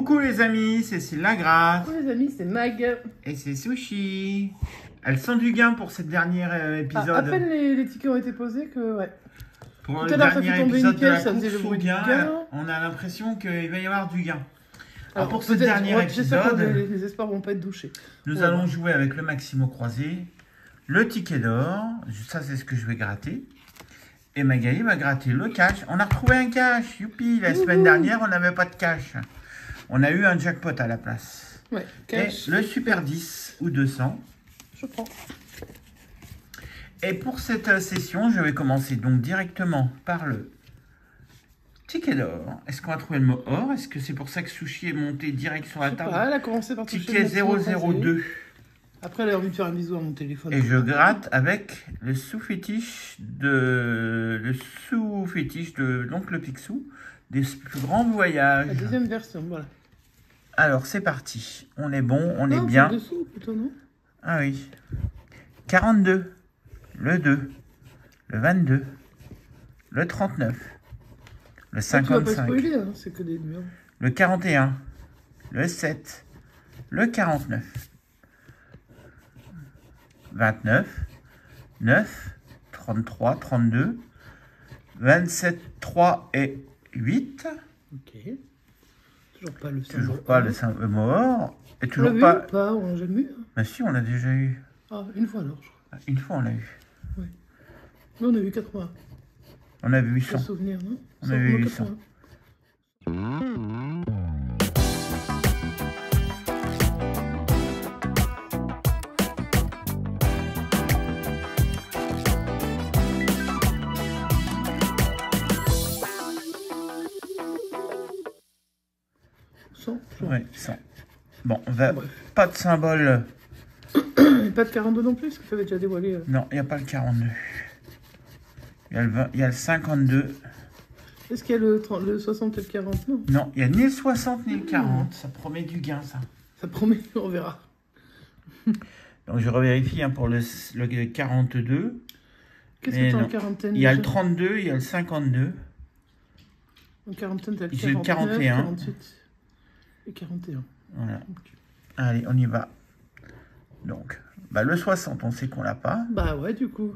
Coucou les amis, c'est Cécile Lagrasse. Coucou les amis, c'est Mag. Et c'est Sushi. Elles sont du gain pour cette dernière épisode. À peine les tickets ont été posés que ouais. Pour le dernier épisode de la course au gain, on a l'impression qu'il va y avoir du gain. Alors pour ce dernier épisode, les espoirs vont pas être douchés. Nous allons jouer avec le Maximo croisé, le ticket d'or, ça c'est ce que je vais gratter. Et Magali va gratter le cash. On a retrouvé un cash, youpi. La semaine dernière, on n'avait pas de cash. On a eu un jackpot à la place. Ouais, cash. Et le super 10 ou 200. Je prends. Et pour cette session, je vais commencer donc directement par le ticket d'or. Est-ce qu'on va trouver le mot or? Est-ce que c'est pour ça que Sushi est monté direct sur la table? Elle a commencé par ticket 002. Après, elle a envie de faire un bisou à mon téléphone. Et je gratte avec le sous-fétiche de l'oncle Picsou des plus grands voyages. La deuxième version, voilà. Alors, c'est parti. On est bon, on est bien. Dessous, plutôt, non? Ah oui. 42, le 2, le 22, le 39, le 55, tu vas pas spoiler, hein, c'est que des numéros. Le 41, le 7, le 49. 29, 9, 33, 32, 27, 3 et 8. Ok. Toujours pas le symbole. Toujours pas le symbole mort. Et toujours toujours pas. On l'a jamais eu. Hein. Bah si, on l'a déjà eu. Ah, une fois alors, je crois. Une fois, on l'a eu. Oui. Nous, on a eu 80. On avait 800. Souvenir, non? On avait 800. Ouais, 100. Bon, on va... pas de symbole. Pas de 42 non plus, parce que ça avait déjà dévoilé. Non, il n'y a pas le 42. Il y a le 20, il y a le 52. Est-ce qu'il y a le 60 et le 40? Non. Non, il n'y a ni le 60 ni le 40. Ça promet du gain, ça. Ça promet, on verra. Donc, je revérifie hein, pour le 42. Qu'est-ce que tu as en quarantaine? Il y a le 32, il y a le 52. En quarantaine, tu as le 49, 41. 48 et 41. Voilà. Okay. Allez, on y va. Donc, bah, le 60, on sait qu'on l'a pas. Bah ouais, du coup,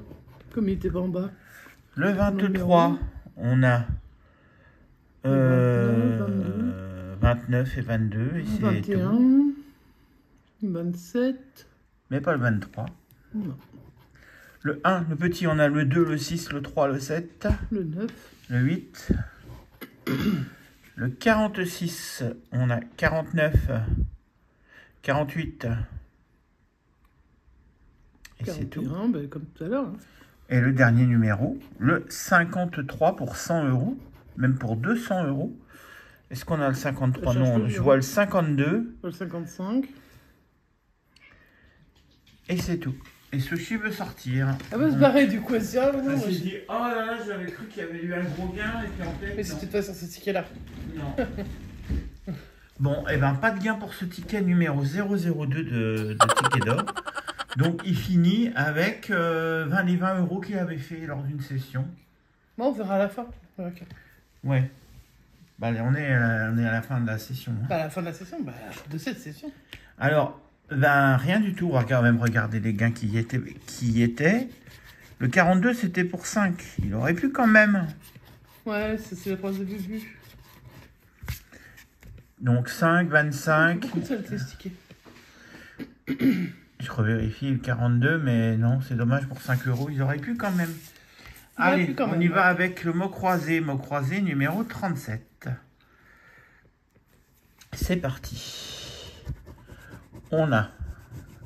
comme il était pas en bas. Le 23, on a 29 et 22. Et 21, tout. 27. Mais pas le 23. Non. Le 1, le petit, on a le 2, le 6, le 3, le 7. Le 9. Le 8. Le 46, on a 49, 48. Et c'est tout. Ben, comme tout à l'heure. Hein. Et le dernier numéro, le 53 pour 100 €, même pour 200 €. Est-ce qu'on a le 53? Non, je vois le 52. Le 55. Et c'est tout. Et Sushi veut sortir. Elle va se barrer du coup. Elle s'est dit, oh là là, j'avais cru qu'il y avait eu un gros gain. Et puis en fait, mais c'était pas sur ce ticket-là. Non. Bon, et ben pas de gain pour ce ticket numéro 002 de ticket d'or. Donc il finit avec les 20 € qu'il avait fait lors d'une session. Bon, on verra à la fin. Okay. Ouais. Bah, on est à la fin de la session. Hein. Bah, à la fin de la session, de cette session. Alors, ben rien du tout. On va même regarder les gains qui y étaient. Le 42, c'était pour 5. Il aurait pu quand même. Ouais, c'est la phrase de début. Donc 5, 25. Beaucoup de saleté, ce ticket. Je revérifie le 42, mais non, c'est dommage pour 5 €. Ils auraient pu quand même. Allez, on y va avec le mot croisé. Mot croisé numéro 37. C'est parti. On a...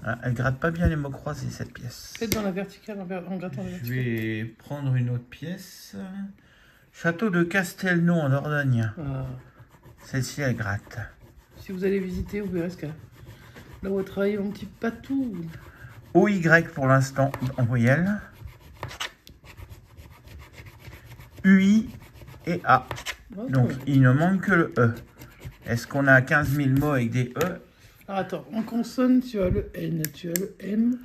Ah, elle gratte pas bien les mots croisés, cette pièce. Peut-être dans la verticale, en grattant la verticale. Je vais prendre une autre pièce. Château de Castelnau en Dordogne. Ah. Celle-ci, elle gratte. Si vous allez visiter, vous verrez ce qu'elle a. Là où elle travaille mon petit patou. OY pour l'instant en voyelle. UI et A. Okay. Donc, il ne manque que le E. Est-ce qu'on a 15 000 mots avec des E? Alors, attends, en consonne, tu as le N, tu as le M,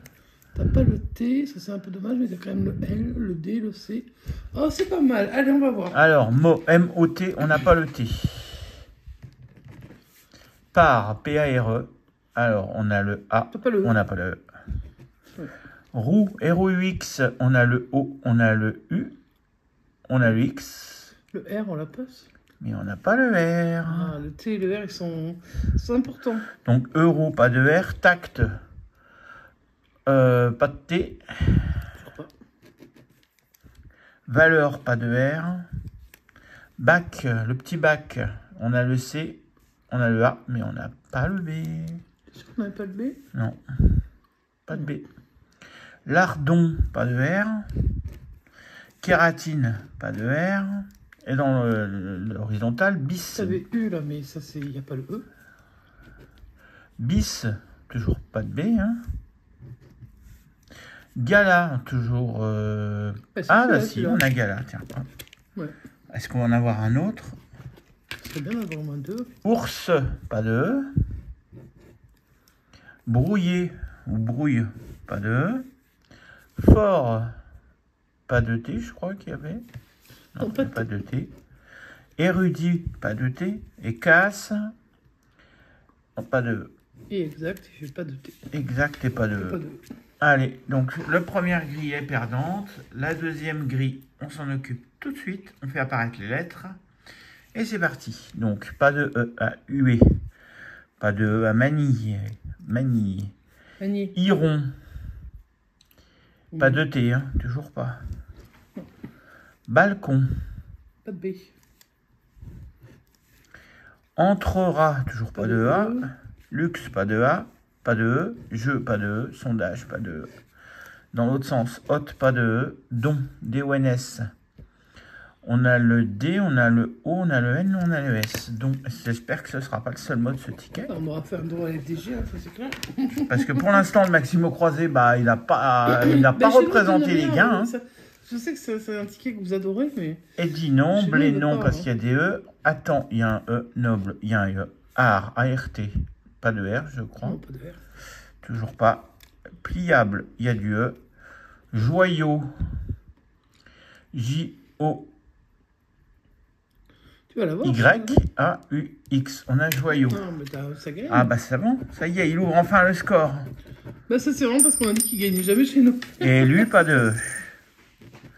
t'as pas le T, ça c'est un peu dommage, mais t'as quand même le L, le D, le C. Oh, c'est pas mal, allez, on va voir. Alors, mot M-O-T, on n'a pas le T. Par, P-A-R-E. Alors, on a le A, T'as pas le E. on n'a pas le E. Ouais. Roux, R-O-U-X, on a le O, on a le U, on a le X, Le R, on la passe. mais on n'a pas le R. Ah, le T et le R, ils sont importants. Donc, euro, pas de R. Tact, pas de T. Toujours pas. Valeur, pas de R. Bac, le petit bac, on a le C, on a le A, mais on n'a pas le B. Est-ce qu'on n'avait pas le B? Non, pas de B. Lardon, pas de R. Kératine, pas de R. Et dans l'horizontal, bis. T'avais U là, mais ça, il n'y a pas le E. Bis, toujours pas de B. Hein. Gala, toujours... Bah, c'est Ah, celui-là, là, si, celui-là. on a Gala, tiens. Ouais. Est-ce qu'on va en avoir un autre? Ce serait bien d'avoir au moins 2. Ours, pas de E. Brouillé, ou brouille, pas de E. Fort, pas de T, je crois qu'il y avait. Non, Non, pas de pas de T. Érudit, pas de T. Et casse, non, pas de E. Et exact, j'ai pas de T. Exact et pas de Pas E. de E. Allez, donc la première grille est perdante. La deuxième grille, on s'en occupe tout de suite. On fait apparaître les lettres. Et c'est parti. Donc, pas de E à huer. Pas de E à manille. Manille. Magnier. Iron. Pas de T, hein, toujours pas. Balcon. Pas de B. Entrera, toujours pas Pas de de A. E. Luxe, pas de A. Pas de E. Jeu, pas de E. Sondage, pas de E. Dans l'autre sens, hôte, pas de E. Don, D-O-N-S. On a le D, on a le O, on a le N, on a le S. Donc, j'espère que ce ne sera pas le seul mot de ce ticket. On aura fait un droit à FDG, hein, ça c'est clair. Parce que pour l'instant, le Maximo Croisé, bah, il n'a pas, Bah, chez vous, représenté donnez les rien, gains. Hein. ça- je sais que c'est un ticket que vous adorez, mais... Et dit non, Chez nous, blé il veut non, pas, parce hein. qu'il y a des E. Attends, il y a un E. Noble, il y a un E. Art, A-R-T. Pas de R, je crois. Non, pas de R. Toujours pas. Pliable, il y a du E. Joyau. J-O. Tu vas l'avoir. Y-A-U-X. On a joyau. Non, mais ça gagne. Ah bah c'est bon, ça y est, il ouvre enfin le score. Bah ça c'est vraiment parce qu'on a dit qu'il gagnait jamais chez nous. Et lui, pas de E.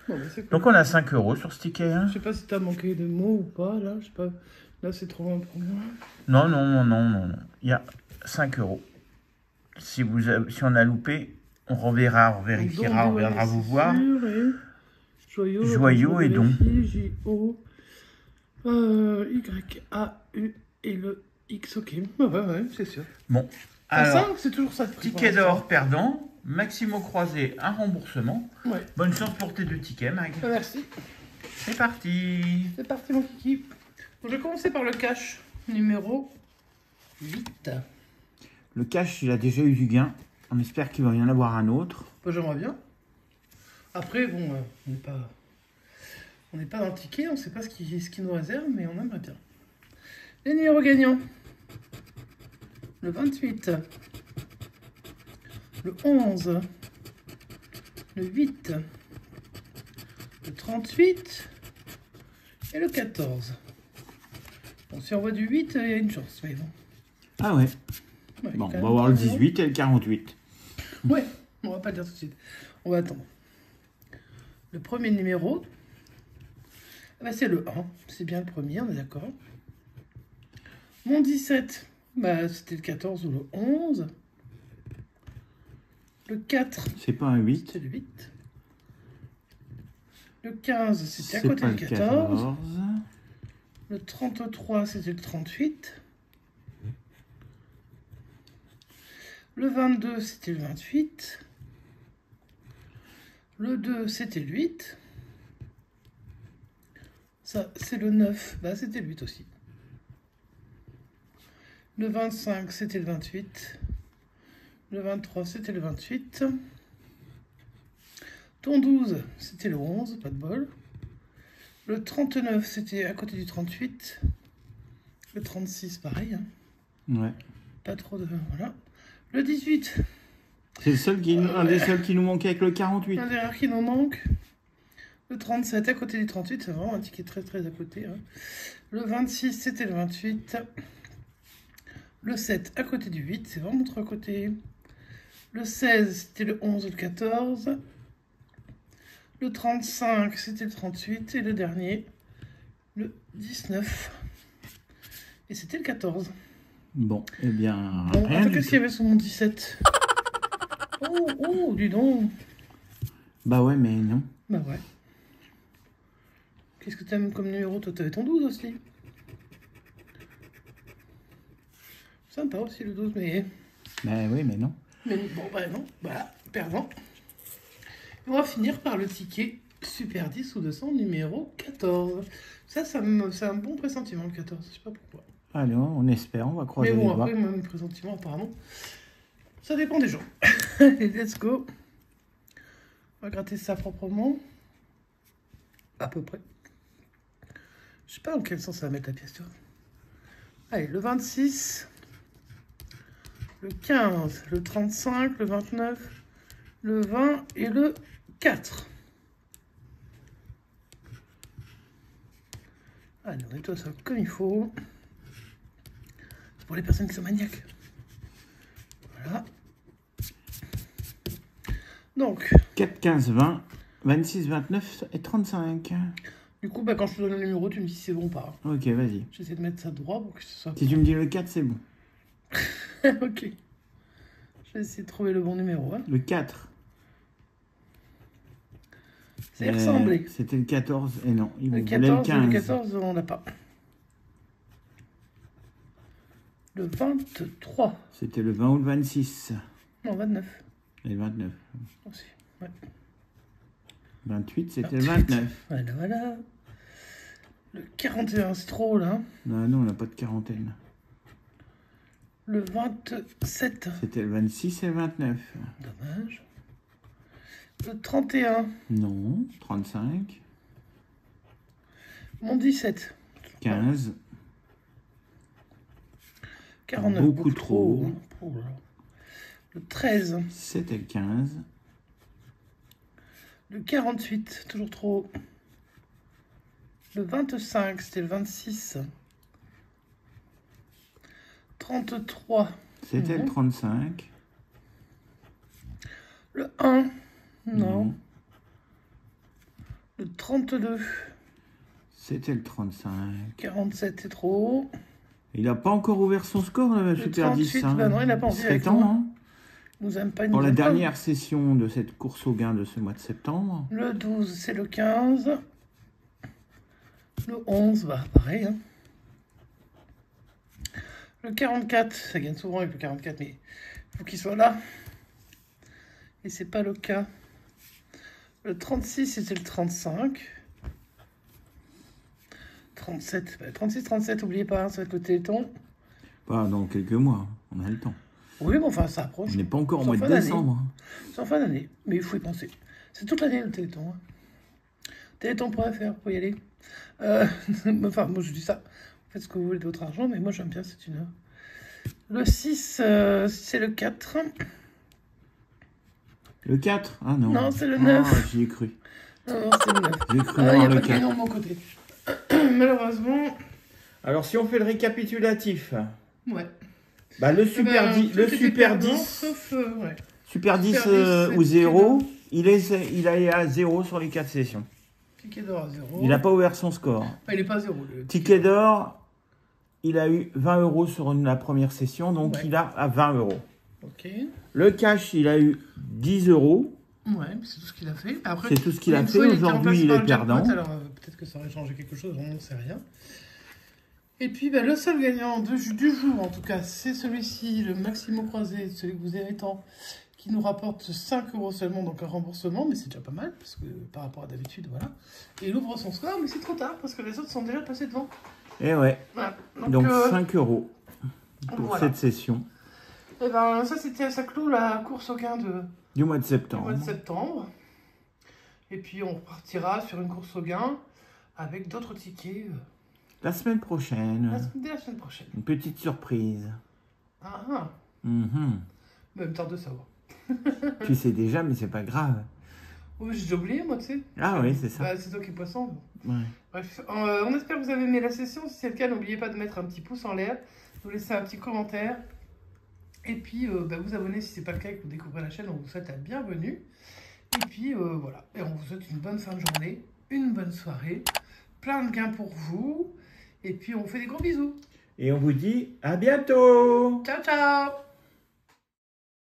Bon, bah, c'est cool. Donc on a 5 € sur ce ticket. Hein. Je sais pas si t'as manqué de mots ou pas, là. Je sais pas. Là, c'est trop loin pour moi. Non, non, non, non, non, non. Il y a 5 €. Si on a loupé, on reverra, on vérifiera, on viendra vous voir. Joyau. Joyau et don. J-O. Y-A-U et le X, ok. Ouais, c'est sûr. Bon, Alors, alors, c'est toujours ça de prix. ticket d'or perdant, Maximo Croisé, un remboursement. Ouais. Bonne chance pour tes 2 tickets, Mag. Merci. C'est parti. C'est parti, mon kiki. Donc, je vais commencer par le cash numéro 8. Le cash, il a déjà eu du gain. On espère qu'il va y en avoir un autre. Bah, j'aimerais bien. Après, bon, on n'est pas dans le ticket, on ne sait pas ce qui nous réserve, mais on aimerait bien. Les numéros gagnants. Le 28. Le 11. Le 8. Le 38. Et le 14. Bon, si on voit du 8, il y a une chance, mais bon. Ah ouais. Ouais, Bon, quand on va même voir le pas, 18 et le 48. Ouais, on va pas le dire tout de suite. On va attendre. Le premier numéro, bah c'est le 1. C'est bien le premier, on est d'accord. Mon 17, bah c'était le 14 ou le 11. Le 4, C'est pas un 8. c'est le 8. Le 15, c'était à C'est côté pas du le 14. Le 33, c'était le 38. Le 22, c'était le 28. Le 2, c'était le 8. Ça, c'est le 9. Bah, c'était le 8 aussi. Le 25, c'était le 28. Le 23, c'était le 28. Ton 12, c'était le 11. Pas de bol. Le 39, c'était à côté du 38. Le 36, pareil. Hein. Ouais. Pas trop de... Voilà. Le 18. C'est le seul un des seuls qui nous manquait avec le 48. Un des rares qui nous manque. Le 37 à côté du 38, c'est vraiment un ticket très très à côté. Hein. Le 26, c'était le 28. Le 7 à côté du 8, c'est vraiment trop à côté. Le 16, c'était le 11 et le 14. Le 35, c'était le 38. Et le dernier, le 19. Et c'était le 14. Bon, eh bien, Bon, rien attends, du qu'est-ce qu'il y tout. avait sur mon 17? Oh, dis donc. Bah ouais, mais non. Bah ouais. Qu'est-ce que t'aimes comme numéro? Toi, t'avais ton 12 aussi. Sympa aussi le 12, mais... Bah oui, mais non. Mais bon, bah non, voilà, perdant. Et on va finir par le ticket Super 10 ou 200 numéro 14. Ça c'est un bon pressentiment le 14, je sais pas pourquoi. Allez, on espère, on va croiser Mais les bon, doigts. après, mon pressentiment apparemment, ça dépend des gens. Allez, let's go. On va gratter ça proprement. À peu près. Je sais pas dans quel sens ça va mettre la pièce, tu vois. Allez, le 26, le 15, le 35, le 29, le 20 et le 4. Allez, on nettoie ça comme il faut. C'est pour les personnes qui sont maniaques. Voilà. Donc, 4, 15, 20, 26, 29 et 35. du coup, bah, quand je te donne le numéro, tu me dis si c'est bon ou pas. Ok, vas-y. J'essaie de mettre ça droit pour que ce soit... Si tu me dis le 4, c'est bon. Ok. Je vais essayer de trouver le bon numéro. Hein. Le 4. C'est ressemblé. C'était le 14 et non, il Le voulait 14, le 15. le 14, on l'a pas. Le 23. C'était le 20 ou le 26. Non, 29 Et le 29. aussi. Ouais. 28, c'était le 28. 29. Voilà, voilà. Le 41, c'est trop là. Hein. Non, non, on n'a pas de quarantaine. Le 27. C'était le 26 et le 29. Dommage. Le 31. Non, 35. Mon 17. 15. 49. Beaucoup trop. Hein. Oh là. Le 13. C'était le 15. Le 48. Toujours trop. Le 25. C'était le 26. 33. C'était le 35. Le 1. Non. Le 32. C'était le 35. 47, c'est trop. Il n'a pas encore ouvert son score, le Super 10. 38, bah non, il n'a pas envie serait avec temps, moi. hein. Il nous aime pas, il Pour nous la aime pas. dernière session de cette course au gain de ce mois de septembre. Le 12, c'est le 15. Le 11, bah pareil. Hein. Le 44, ça gagne souvent avec le 44, mais il faut qu'il soit là. Et c'est pas le cas. Le 36, c'était le 35. 37, bah, 36, 37, n'oubliez pas, hein, ça va être le Téléthon. Pas dans quelques mois, on a le temps. Oui, bon, enfin, ça approche. On n'est pas encore au C'est mois en de fin d'année. décembre. C'est en fin d'année, mais il faut y penser. C'est toute l'année le Téléthon. Hein. Téléthon.fr pour y aller. Enfin, moi je dis ça. Vous faites ce que vous voulez de votre argent, mais moi j'aime bien cette une heure. Le 6, c'est le 4. Le 4? Ah non. Non, c'est le 9. Ah, j'y ai cru. Non, c'est le 9. J'ai cru Il n'y voir a le pas de 4. gagnant de mon côté. Malheureusement, Alors, si on fait le récapitulatif, ouais. bah, le Super 10, le tout était Super perdant, 10, Sauf, ouais. Super 10 Super 10, ou 0, c'est il est à 0 sur les 4 sessions. Ticket d'or à 0. Il n'a pas ouvert son score. Ah, il n'est pas à 0. Ticket d'or, il a eu 20 € sur la première session, donc Ouais. il a à 20 €. Ok. Le cash, il a eu 10 €. Ouais, c'est tout ce qu'il a fait. Après, C'est tout ce qu'il a une fait. fois, il était Aujourd'hui, remplacé il par est le jackpot, perdant. alors peut-être que ça aurait changé quelque chose, on n'en sait rien. Et puis, bah, le seul gagnant du jour, en tout cas, c'est celui-ci, le Maximo Croisé, celui que vous aimez tant, qui nous rapporte 5 € seulement, donc un remboursement, mais c'est déjà pas mal, parce que par rapport à d'habitude, voilà. Et il ouvre son score, mais c'est trop tard, parce que les autres sont déjà passés devant. Et ouais, Voilà. donc 5 € pour voilà. cette session Et ben, ça clôt la course au gain du mois de du septembre. mois de septembre. Et puis, on repartira sur une course au gain avec d'autres tickets La semaine prochaine, dès la semaine prochaine. une petite surprise. Ah, ah. Mhm. Même tard de savoir. Tu sais déjà, mais c'est pas grave. Oui, j'ai déjà oublié, moi, tu sais. Ah oui, c'est ça. Bah, c'est toi qui es poisson. Ouais. Bref, on espère que vous avez aimé la session. Si c'est le cas, n'oubliez pas de mettre un petit pouce en l'air, Vous laissez un petit commentaire. Et puis, vous abonner si ce n'est pas le cas et que vous découvrez la chaîne. On vous souhaite la bienvenue. Et puis, voilà. Et on vous souhaite une bonne fin de journée, une bonne soirée, plein de gains pour vous. Et puis, on vous fait des gros bisous. Et on vous dit à bientôt. Ciao, ciao!